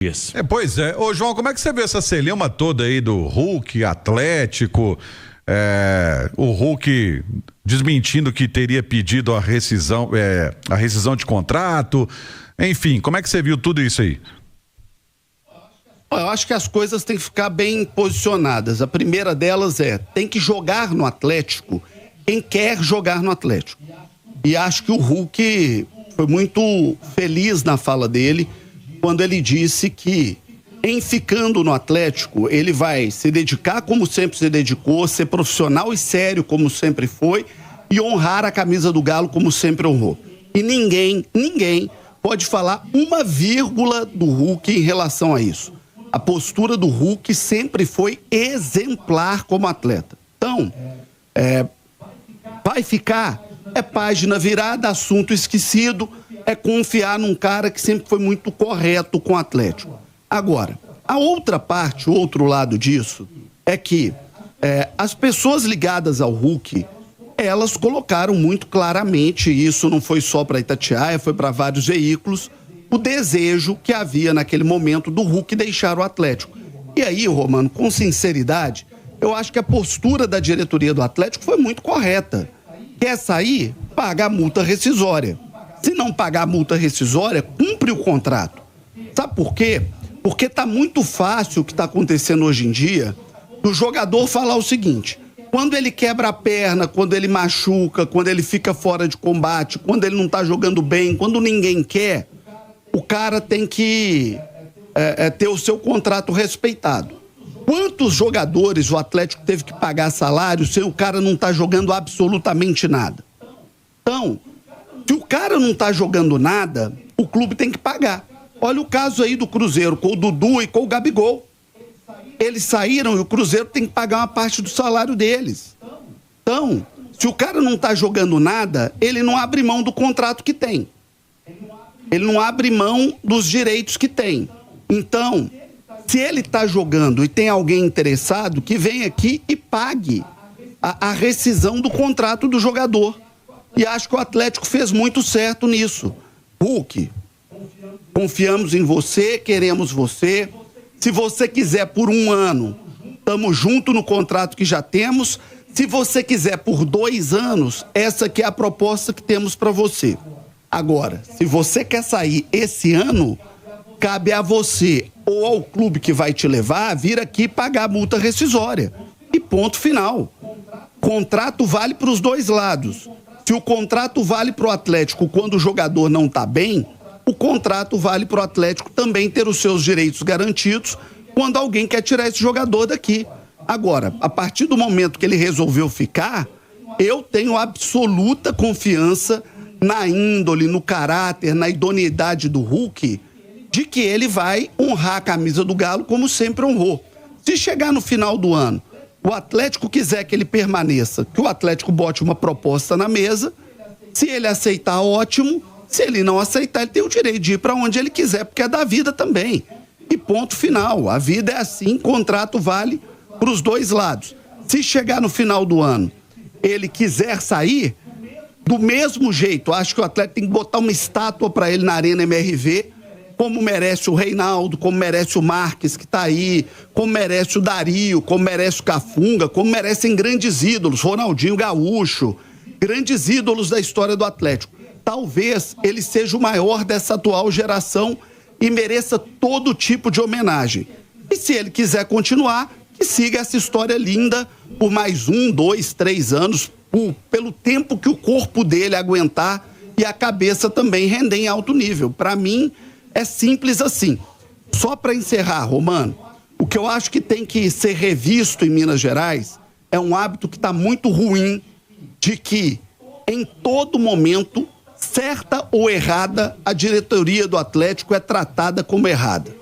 Isso. Pois é. Ô, João, como é que você vê essa celeuma toda aí do Hulk, Atlético, o Hulk desmentindo que teria pedido a rescisão de contrato, enfim, como é que você viu tudo isso aí? Eu acho que as coisas têm que ficar bem posicionadas. A primeira delas tem que jogar no Atlético quem quer jogar no Atlético. E acho que o Hulk foi muito feliz na fala dele, quando ele disse que, em ficando no Atlético, ele vai se dedicar como sempre se dedicou, ser profissional e sério como sempre foi e honrar a camisa do Galo como sempre honrou. E ninguém pode falar uma vírgula do Hulk em relação a isso. A postura do Hulk sempre foi exemplar como atleta. Então, vai ficar, página virada, assunto esquecido, confiar num cara que sempre foi muito correto com o Atlético. Agora, a outra parte, o outro lado disso, é que as pessoas ligadas ao Hulk, elas colocaram muito claramente, isso não foi só para Itatiaia, foi para vários veículos, o desejo que havia naquele momento do Hulk deixar o Atlético. E aí, Romano, com sinceridade, eu acho que a postura da diretoria do Atlético foi muito correta. Quer sair? Paga a multa rescisória. Se não pagar a multa rescisória, cumpre o contrato. Sabe por quê? Porque tá muito fácil o que tá acontecendo hoje em dia, do jogador falar o seguinte: quando ele quebra a perna, quando ele machuca, quando ele fica fora de combate, quando ele não tá jogando bem, quando ninguém quer, o cara tem que ter o seu contrato respeitado. Quantos jogadores o Atlético teve que pagar salário se o cara não tá jogando absolutamente nada? Então, se o cara não tá jogando nada, o clube tem que pagar. Olha o caso aí do Cruzeiro, com o Dudu e com o Gabigol. Eles saíram e o Cruzeiro tem que pagar uma parte do salário deles. Então, se o cara não tá jogando nada, ele não abre mão do contrato que tem. Ele não abre mão dos direitos que tem. Então, se ele tá jogando e tem alguém interessado, que venha aqui e pague a rescisão do contrato do jogador. E acho que o Atlético fez muito certo nisso. Hulk, confiamos em você, queremos você. Se você quiser por 1 ano, estamos junto no contrato que já temos. Se você quiser por 2 anos, essa aqui é a proposta que temos para você. Agora, se você quer sair esse ano, cabe a você ou ao clube que vai te levar vir aqui pagar a multa rescisória. E ponto final. Contrato vale para os dois lados. Se o contrato vale para o Atlético quando o jogador não está bem, o contrato vale para o Atlético também ter os seus direitos garantidos quando alguém quer tirar esse jogador daqui. Agora, a partir do momento que ele resolveu ficar, eu tenho absoluta confiança na índole, no caráter, na idoneidade do Hulk, de que ele vai honrar a camisa do Galo como sempre honrou. Se chegar no final do ano, o Atlético quiser que ele permaneça, que o Atlético bote uma proposta na mesa, se ele aceitar, ótimo. Se ele não aceitar, ele tem o direito de ir para onde ele quiser, porque é da vida também. E ponto final. A vida é assim, contrato vale para os dois lados. Se chegar no final do ano, ele quiser sair, do mesmo jeito, acho que o Atlético tem que botar uma estátua para ele na Arena MRV, como merece o Reinaldo, como merece o Marques, que está aí, como merece o Dario, como merece o Cafunga, como merecem grandes ídolos, Ronaldinho Gaúcho, grandes ídolos da história do Atlético. Talvez ele seja o maior dessa atual geração e mereça todo tipo de homenagem. E se ele quiser continuar, que siga essa história linda por mais 1, 2, 3 anos, pelo tempo que o corpo dele aguentar e a cabeça também render em alto nível. Para mim, é simples assim. Só para encerrar, Romano, o que eu acho que tem que ser revisto em Minas Gerais é um hábito que está muito ruim, de que em todo momento, certa ou errada, a diretoria do Atlético é tratada como errada.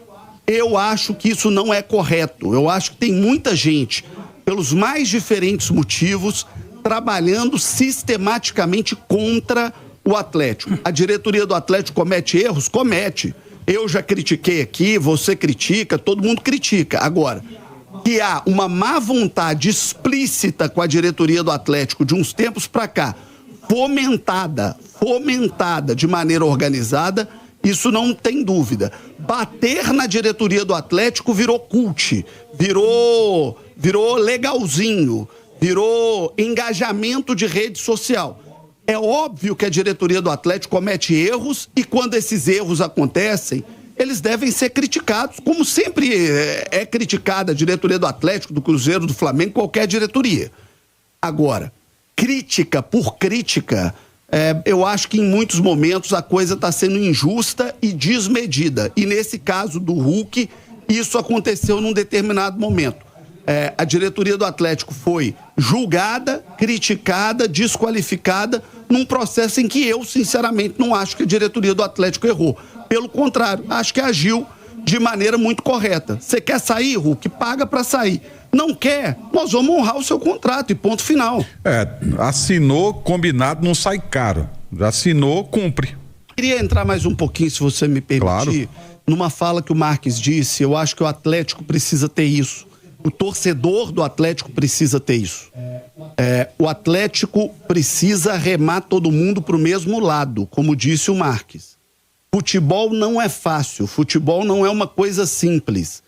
Eu acho que isso não é correto. Eu acho que tem muita gente, pelos mais diferentes motivos, trabalhando sistematicamente contra o Atlético. A diretoria do Atlético comete erros? Comete. Eu já critiquei aqui, você critica, todo mundo critica. Agora, que há uma má vontade explícita com a diretoria do Atlético de uns tempos para cá, fomentada de maneira organizada, Isso não tem dúvida. Bater na diretoria do Atlético virou cult, virou legalzinho, virou engajamento de rede social. É óbvio que a diretoria do Atlético comete erros e quando esses erros acontecem, eles devem ser criticados, como sempre é criticada a diretoria do Atlético, do Cruzeiro, do Flamengo, qualquer diretoria. Agora, crítica por crítica, eu acho que em muitos momentos a coisa está sendo injusta e desmedida. E nesse caso do Hulk, isso aconteceu num determinado momento. A diretoria do Atlético foi julgada, criticada, desqualificada num processo em que eu, sinceramente, não acho que a diretoria do Atlético errou. Pelo contrário, acho que agiu de maneira muito correta. Você quer sair, Hulk? Paga para sair. Não quer? Nós vamos honrar o seu contrato e ponto final. Assinou, combinado, não sai caro. Assinou, cumpre. Queria entrar mais um pouquinho, se você me permitir, claro. Numa fala que o Marques disse. Eu acho que o Atlético precisa ter isso. O torcedor do Atlético precisa ter isso. O Atlético precisa remar todo mundo para o mesmo lado, como disse o Marques. Futebol não é fácil, futebol não é uma coisa simples.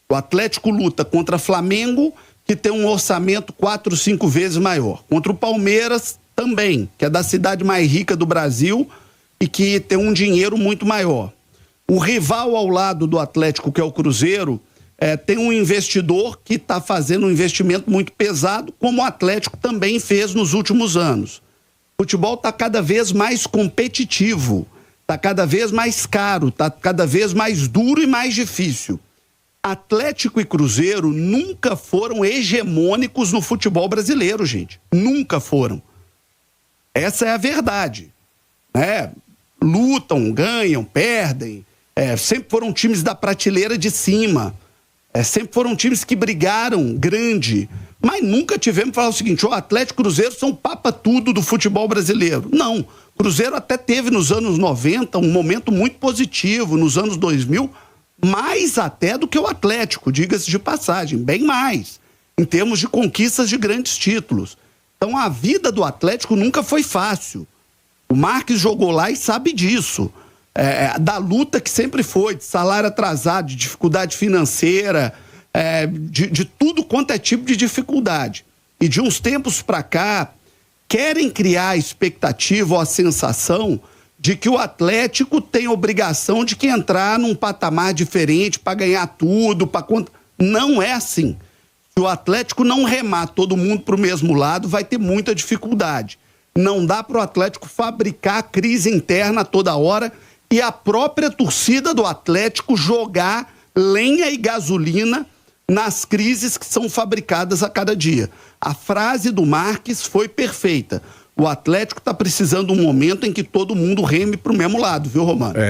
O Atlético luta contra Flamengo, que tem um orçamento 4, 5 vezes maior. Contra o Palmeiras também, que é da cidade mais rica do Brasil e que tem um dinheiro muito maior. O rival ao lado do Atlético, que é o Cruzeiro, tem um investidor que está fazendo um investimento muito pesado, como o Atlético também fez nos últimos anos. O futebol está cada vez mais competitivo, está cada vez mais caro, está cada vez mais duro e mais difícil. Atlético e Cruzeiro nunca foram hegemônicos no futebol brasileiro, gente. Nunca foram. Essa é a verdade. Lutam, ganham, perdem. Sempre foram times da prateleira de cima. Sempre foram times que brigaram grande, mas nunca tivemos que falar o seguinte: o Atlético e o Cruzeiro são papa-tudo do futebol brasileiro. Não, o Cruzeiro até teve nos anos 90 um momento muito positivo, nos anos 2000, mais até do que o Atlético, diga-se de passagem, bem mais, em termos de conquistas de grandes títulos. Então a vida do Atlético nunca foi fácil. O Marques jogou lá e sabe disso. Da luta que sempre foi, de salário atrasado, de dificuldade financeira, de tudo quanto é tipo de dificuldade. E de uns tempos para cá, querem criar a expectativa ou a sensação de que o Atlético tem obrigação de que entrar num patamar diferente para ganhar tudo, Não é assim. Se o Atlético não remar todo mundo para o mesmo lado, vai ter muita dificuldade. Não dá para o Atlético fabricar crise interna toda hora e a própria torcida do Atlético jogar lenha e gasolina nas crises que são fabricadas a cada dia. A frase do Marques foi perfeita. O Atlético está precisando de um momento em que todo mundo reme para o mesmo lado, viu, Romano?